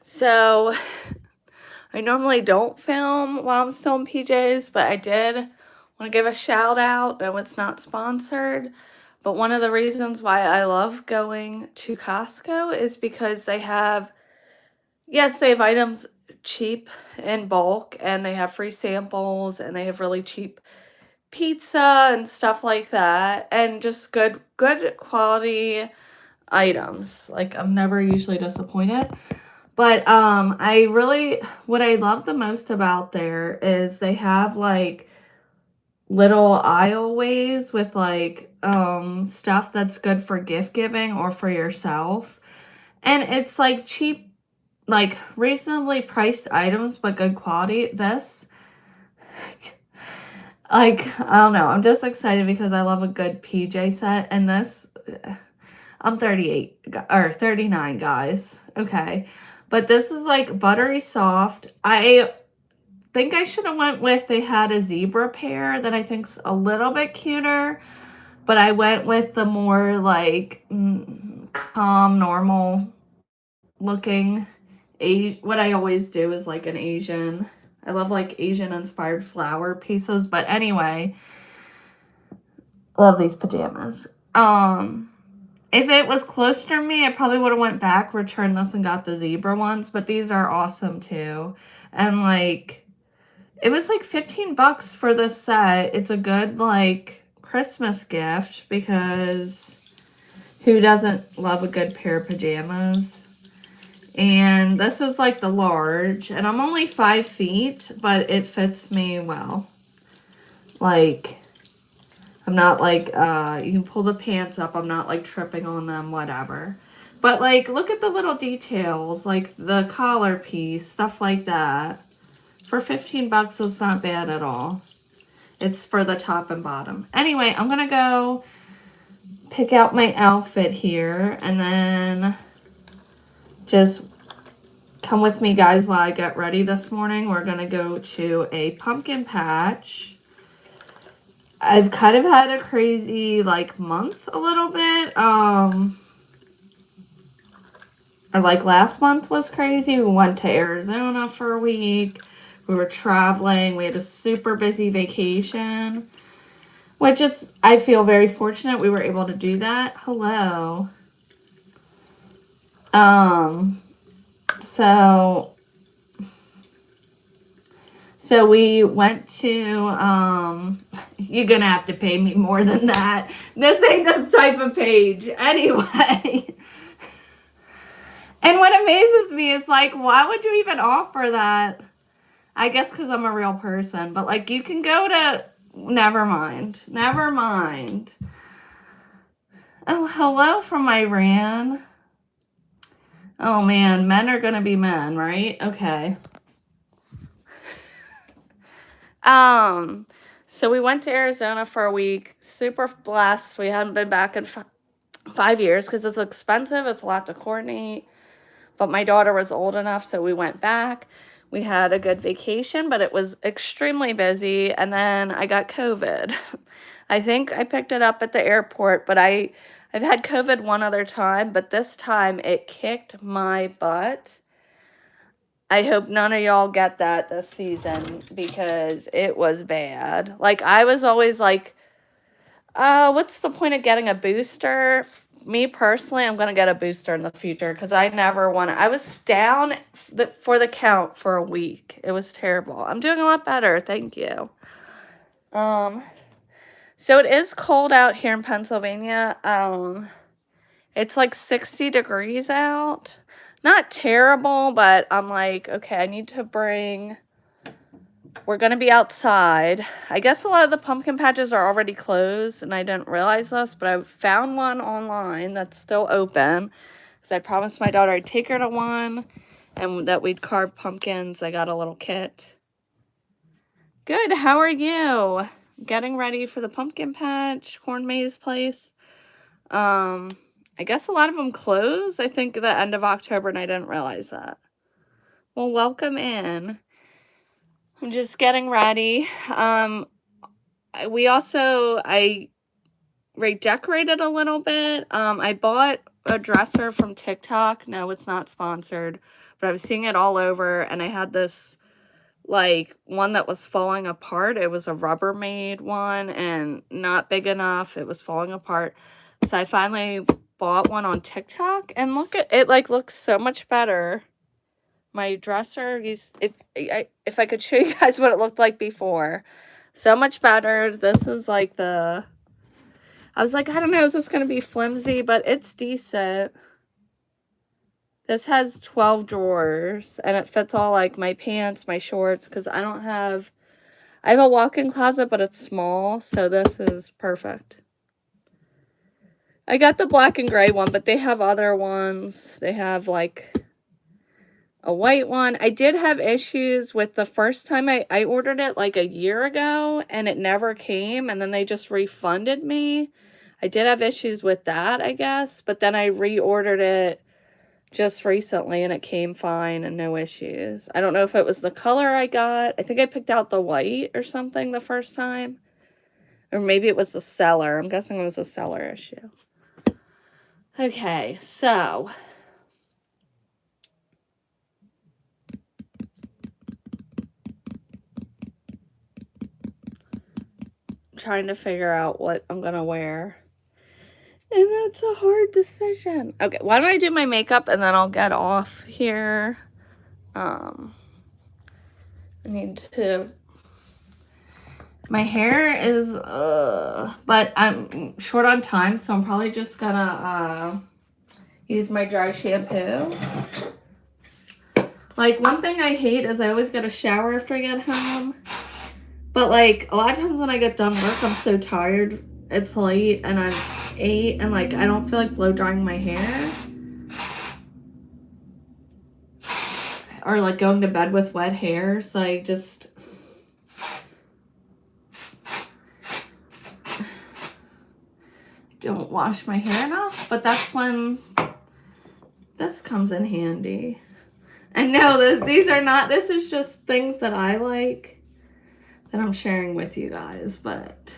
So I normally don't film while I'm still in PJs, but I did want to give a shout out. No, it's not sponsored, but one of the reasons why I love going to Costco is because they have, yes, they have items cheap in bulk and they have free samples and they have really cheap pizza and stuff like that and just good quality items. Like I'm never usually disappointed. But what I love the most about there is they have like little aisleways with like stuff that's good for gift giving or for yourself. And it's like cheap, like reasonably priced items but good quality. This like I don't know, I'm just excited because I love a good PJ set, and this I'm 38 or 39, guys. Okay. But this is like buttery soft. I think I should have went with, they had a zebra pair that I think's a little bit cuter, but I went with the more like calm, normal looking. What I always do is like an Asian. I love like Asian inspired flower pieces, but anyway, love these pajamas. If it was closer to me, I probably would have went back, returned this, and got the zebra ones, but these are awesome too. And like, it was like $15 for this set. It's a good like Christmas gift because who doesn't love a good pair of pajamas? And this is like the large, and I'm only 5 feet, but it fits me well. Like, I'm not like, you can pull the pants up. I'm not like tripping on them, whatever. But like, look at the little details, like the collar piece, stuff like that. For $15, it's not bad at all. It's for the top and bottom. Anyway, I'm gonna go pick out my outfit here and then just come with me, guys, while I get ready this morning. We're gonna go to a pumpkin patch. I've kind of had a crazy like month a little bit. Or like last month was crazy. We went to Arizona for a week. We were traveling. We had a super busy vacation, which is, I feel very fortunate we were able to do that. Hello. So we went to, you're gonna have to pay me more than that. This ain't this type of page. Anyway. And what amazes me is like, why would you even offer that? I guess because I'm a real person, but like you can go to, never mind. Oh, hello from Iran. Oh man, men are gonna be men, right? Okay. So we went to Arizona for a week. Super blessed. We hadn't been back in 5 years because it's expensive. It's a lot to coordinate. But my daughter was old enough, so we went back. We had a good vacation, but it was extremely busy. And then I got COVID. I think I picked it up at the airport, but I've had COVID one other time, but this time it kicked my butt. I hope none of y'all get that this season because it was bad. Like, I was always like, what's the point of getting a booster? Me personally, I'm going to get a booster in the future because I never want to. I was down for the count for a week. It was terrible. I'm doing a lot better. Thank you. So it is cold out here in Pennsylvania. It's like 60 degrees out. Not terrible, but I'm like, okay, I need to bring, we're going to be outside. I guess a lot of the pumpkin patches are already closed, and I didn't realize this, but I found one online that's still open, because I promised my daughter I'd take her to one, and that we'd carve pumpkins. I got a little kit. Good, how are you? Getting ready for the pumpkin patch, corn maze place. I guess a lot of them close, I think, the end of October, and I didn't realize that. Well, welcome in. I'm just getting ready. I redecorated a little bit. I bought a dresser from TikTok. No, it's not sponsored, but I was seeing it all over, and I had this, like, one that was falling apart. It was a Rubbermaid one and not big enough. It was falling apart. So I finally bought one on TikTok, and look at it, like, looks so much better. My dresser if I could show you guys what it looked like before. So much better. This is like I was like, I don't know, is this going to be flimsy? But it's decent. This has 12 drawers, and it fits all, like, my pants, my shorts, because I have a walk-in closet, but it's small, so this is perfect. I got the black and gray one, but they have other ones. They have, like, a white one. I did have issues with the first time I ordered it, like, a year ago, and it never came, and then they just refunded me. I did have issues with that, I guess, but then I reordered it just recently, and it came fine and no issues. I don't know if it was the color I got. I think I picked out the white or something the first time. Or maybe it was the seller. I'm guessing it was a seller issue. Okay, so I'm trying to figure out what I'm gonna wear. And that's a hard decision. Okay, why don't I do my makeup and then I'll get off here. I need to... My hair is, but I'm short on time, so I'm probably just gonna, use my dry shampoo. Like, one thing I hate is I always get a shower after I get home. But, like, a lot of times when I get done work, I'm so tired. It's late, and I'm 8, and, like, I don't feel like blow drying my hair. Or, like, going to bed with wet hair, so I just... don't wash my hair enough, but that's when this comes in handy. And no, these are not, this is just things that I like that I'm sharing with you guys, but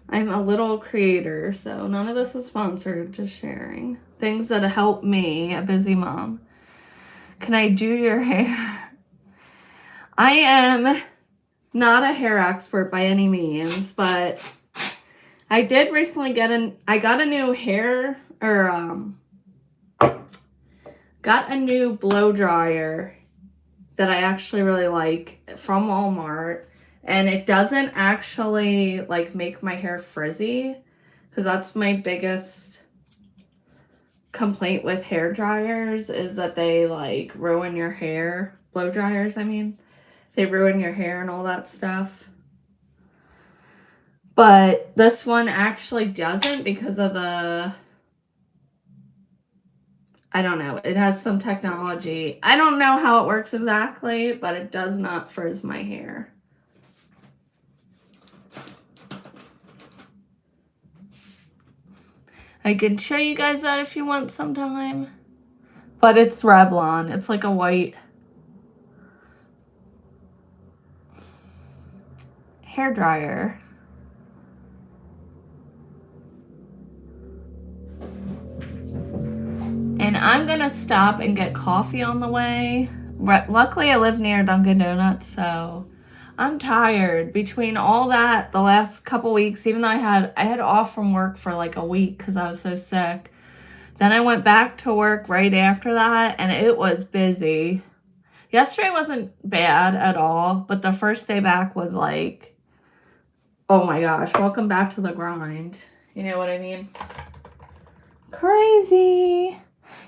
I'm a little creator, so none of this is sponsored, just sharing. Things that help me, a busy mom. Can I do your hair? I am not a hair expert by any means, but I did recently I got a new hair, got a new blow dryer that I actually really like from Walmart. And it doesn't actually, like, make my hair frizzy, because that's my biggest complaint with hair dryers, is that they, like, ruin your hair. Blow dryers, I mean. They ruin your hair and all that stuff. But this one actually doesn't because of I don't know. It has some technology. I don't know how it works exactly, but it does not frizz my hair. I can show you guys that if you want sometime. But it's Revlon. It's like a white hair dryer. And I'm gonna stop and get coffee on the way. Luckily, I live near Dunkin' Donuts, so I'm tired. Between all that, the last couple weeks, even though I had off from work for like a week because I was so sick. Then I went back to work right after that, and it was busy. Yesterday wasn't bad at all, but the first day back was like, oh my gosh, welcome back to the grind. You know what I mean? Crazy.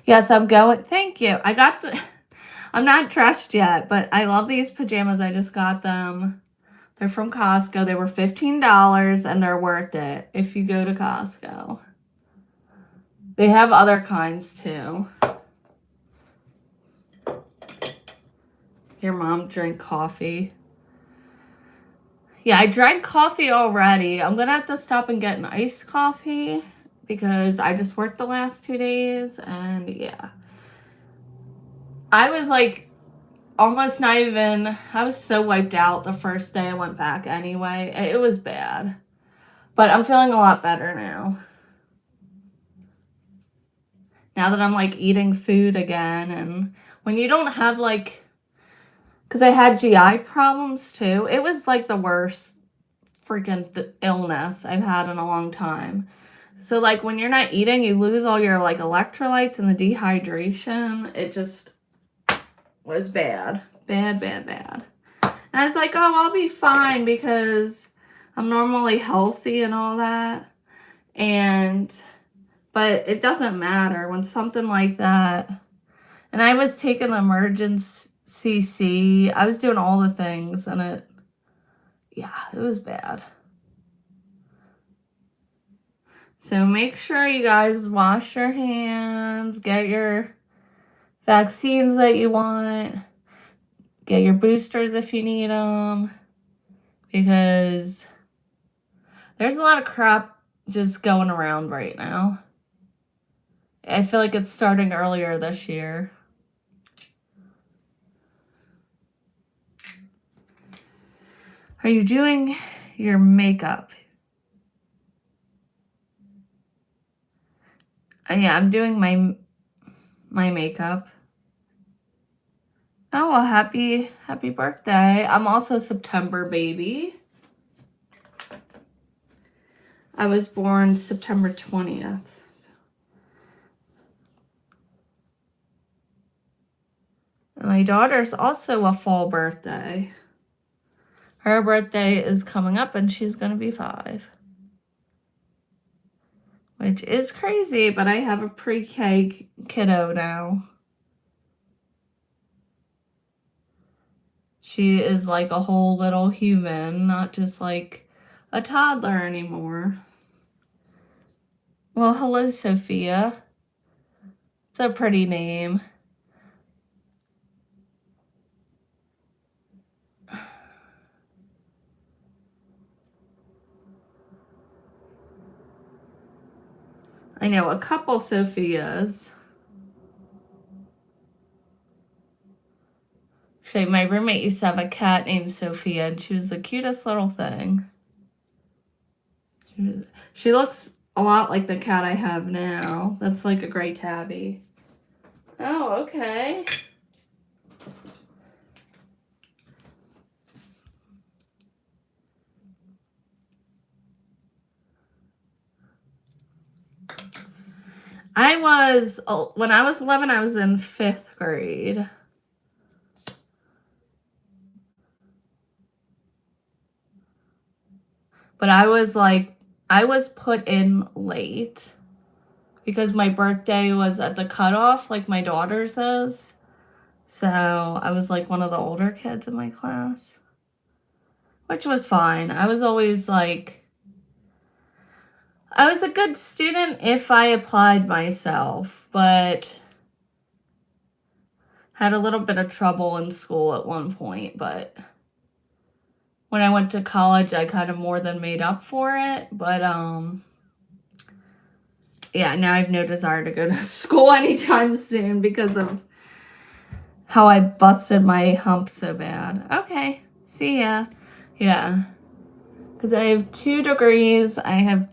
Yes, I'm going. Thank you. I'm not dressed yet, but I love these pajamas. I just got them. They're from Costco. They were $15, and they're worth it if you go to Costco. They have other kinds, too. Your mom drank coffee. Yeah, I drank coffee already. I'm going to have to stop and get an iced coffee because I just worked the last 2 days, and yeah. I was like almost not even, I was so wiped out the first day I went back anyway. It was bad. But I'm feeling a lot better now. now that I'm like eating food again. And when you don't have like, because I had GI problems too, it was like the worst freaking illness I've had in a long time. So like when you're not eating, you lose all your like electrolytes and the dehydration. It just was bad. Bad, bad, bad. And I was like, oh, I'll be fine because I'm normally healthy and all that. But it doesn't matter when something like that. And I was taking the emergency C. I was doing all the things and it was bad. So make sure you guys wash your hands, get your vaccines that you want, get your boosters if you need them, because there's a lot of crap just going around right now. I feel like it's starting earlier this year. Are you doing your makeup? Yeah, I'm doing my makeup. Oh, well, happy birthday. I'm also September baby. I was born September 20th. And my daughter's also a fall birthday. Her birthday is coming up and she's going to be 5. Which is crazy, but I have a pre-K kiddo now. She is like a whole little human, not just like a toddler anymore. Well, hello, Sophia. It's a pretty name. I know a couple Sophias. Actually, my roommate used to have a cat named Sophia, and she was the cutest little thing. She looks a lot like the cat I have now. That's like a gray tabby. Oh, okay. When I was 11, I was in 5th grade. But I was put in late because my birthday was at the cutoff, like my daughter's is. So I was like one of the older kids in my class, which was fine. I was always like, I was a good student if I applied myself, but had a little bit of trouble in school at one point. But when I went to college, I kind of more than made up for it. But yeah, now I have no desire to go to school anytime soon because of how I busted my hump so bad. Okay, see ya. Yeah, because I have 2 degrees. I have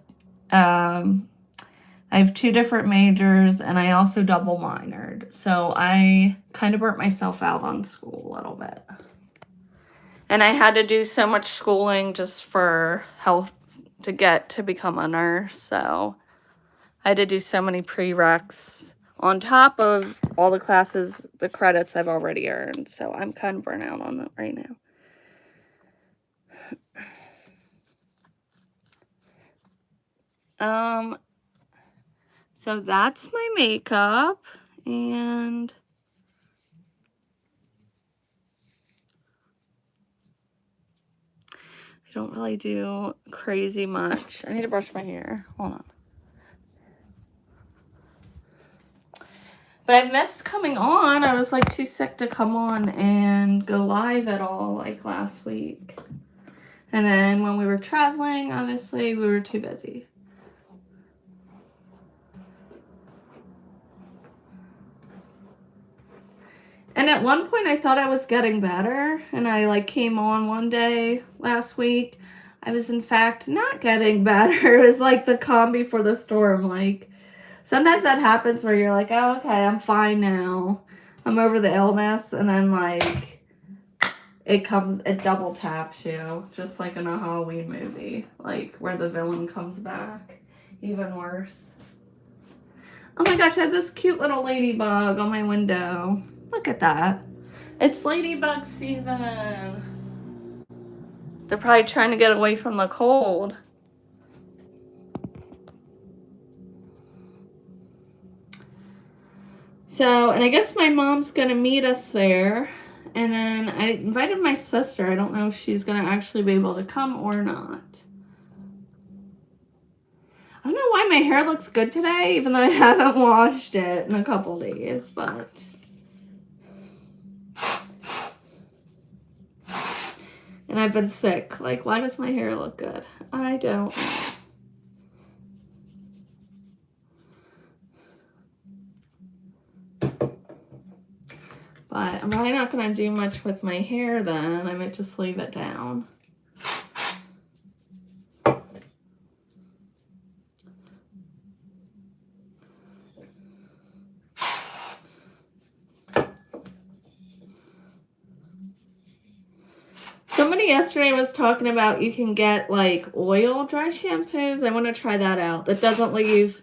2 different majors, and I also double minored. So I kind of burnt myself out on school a little bit. And I had to do so much schooling just for health to get to become a nurse. So I had to do so many prereqs on top of all the classes, the credits I've already earned. So I'm kind of burnt out on that right now. So that's my makeup, and I don't really do crazy much. I need to brush my hair. Hold on. But I missed coming on. I was like too sick to come on and go live at all like last week. And then when we were traveling, obviously we were too busy. And at one point I thought I was getting better, and I like came on one day last week. I was in fact not getting better. It was like the calm before the storm. Like Sometimes that happens where you're like, oh, okay, I'm fine now. I'm over the illness. And then, like, it double taps you. Just like in a Halloween movie. Like, where the villain comes back. Even worse. Oh my gosh, I have this cute little ladybug on my window. Look at that. It's ladybug season. They're probably trying to get away from the cold. So, and I guess my mom's going to meet us there. And then I invited my sister. I don't know if she's going to actually be able to come or not. I don't know why my hair looks good today, even though I haven't washed it in a couple days, but... And I've been sick. Like, why does my hair look good? I don't know. But I'm probably not going to do much with my hair then. I might just leave it down. Somebody yesterday was talking about you can get like oil dry shampoos. I want to try that out. That doesn't leave...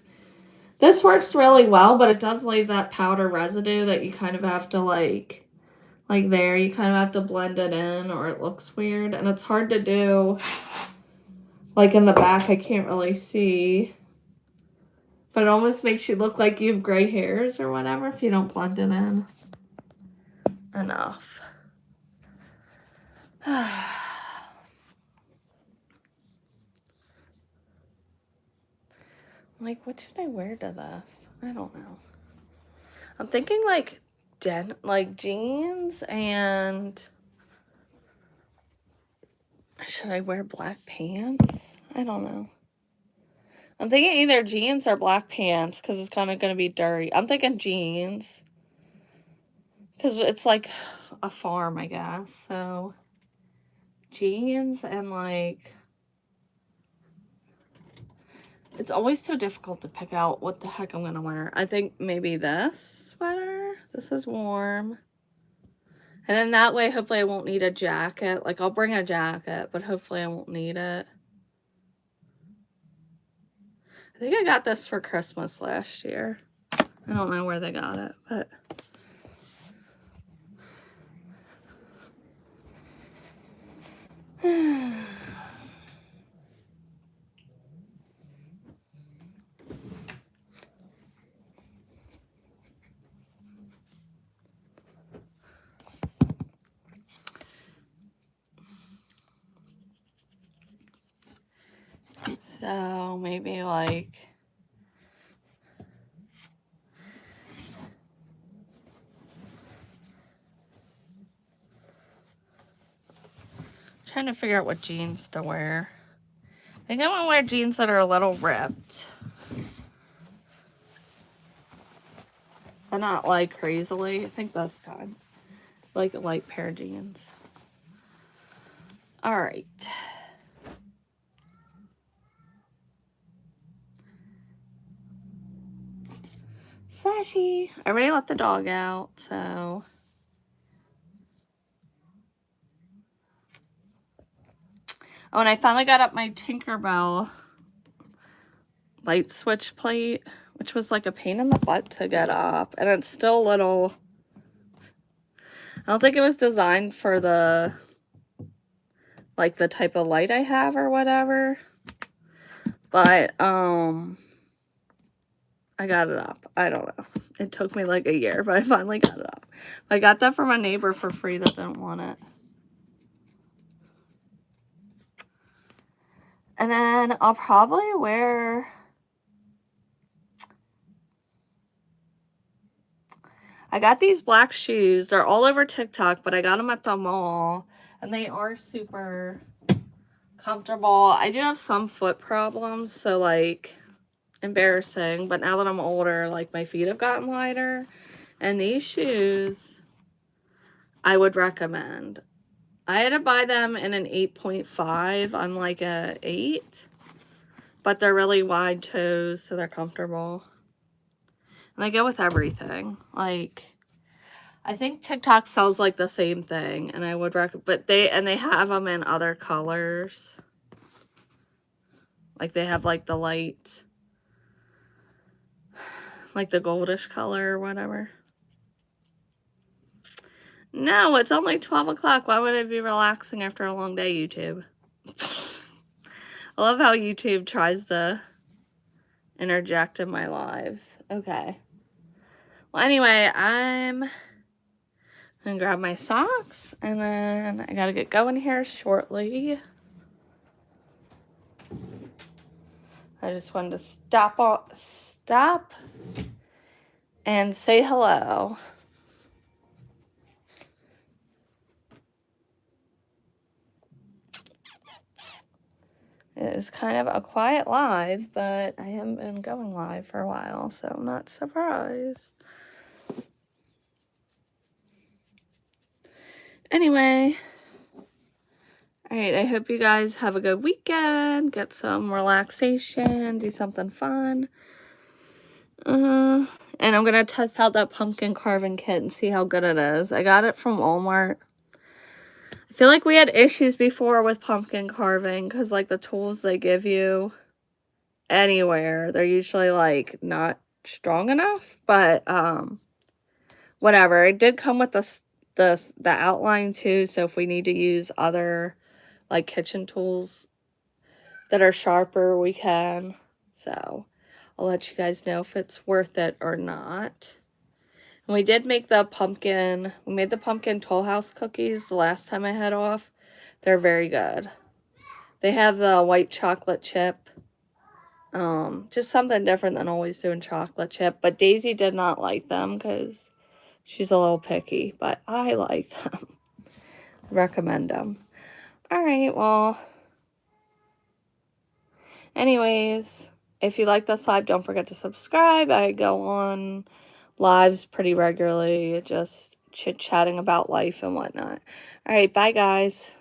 This works really well, but it does leave that powder residue that you kind of have to like there, you kind of have to blend it in or it looks weird. And it's hard to do, like in the back, I can't really see. But it almost makes you look like you have gray hairs or whatever if you don't blend it in enough. Like, what should I wear to this? I don't know. I'm thinking like jeans, and should I wear black pants? I don't know. I'm thinking either jeans or black pants because it's kind of going to be dirty. I'm thinking jeans because it's like a farm, I guess. So jeans and like... It's always so difficult to pick out what the heck I'm going to wear. I think maybe this sweater. This is warm. And then that way, hopefully I won't need a jacket. Like, I'll bring a jacket, but hopefully I won't need it. I think I got this for Christmas last year. I don't know where they got it, but... So, maybe like... Trying to figure out what jeans to wear. I think I want to wear jeans that are a little ripped. But not like crazily. I think that's kind. Like a light pair of jeans. Alright. Sashi. I already let the dog out, so... Oh, and I finally got up my Tinkerbell light switch plate, which was like a pain in the butt to get up. And it's still a little... I don't think it was designed for the... like the type of light I have or whatever. But, I got it up. I don't know. It took me like a year, but I finally got it up. I got that from a neighbor for free that didn't want it. And then I'll probably wear... I got these black shoes. They're all over TikTok, but I got them at the mall. And they are super comfortable. I do have some foot problems, so like... embarrassing, but now that I'm older, like my feet have gotten lighter, and these shoes I would recommend. I had to buy them in an 8.5. I'm like a 8, but they're really wide toes, so they're comfortable. And I go with everything. Like, I think TikTok sells like the same thing, and I would recommend, but they have them in other colors. Like they have like the light, like the goldish color or whatever. No, it's only 12 o'clock. Why would I be relaxing after a long day, YouTube? I love how YouTube tries to interject in my lives. Okay. Well, anyway, I'm gonna grab my socks, and then I gotta get going here shortly. I just wanted to stop and say hello. It is kind of a quiet live, but I haven't been going live for a while, so I'm not surprised. Anyway, all right, I hope you guys have a good weekend, get some relaxation, do something fun. And I'm going to test out that pumpkin carving kit and see how good it is. I got it from Walmart. I feel like we had issues before with pumpkin carving because, like, the tools they give you anywhere, they're usually, like, not strong enough. But, whatever. It did come with the outline, too, so if we need to use other, like, kitchen tools that are sharper, we can. So, I'll let you guys know if it's worth it or not. And we did make the pumpkin, we made the pumpkin Toll House cookies the last time I had off. They're very good. They have the white chocolate chip. Just something different than always doing chocolate chip. But Daisy did not like them because she's a little picky. But I like them. Recommend them. Alright, well. Anyways, if you like this live, don't forget to subscribe. I go on lives pretty regularly, just chit-chatting about life and whatnot. All right, bye, guys.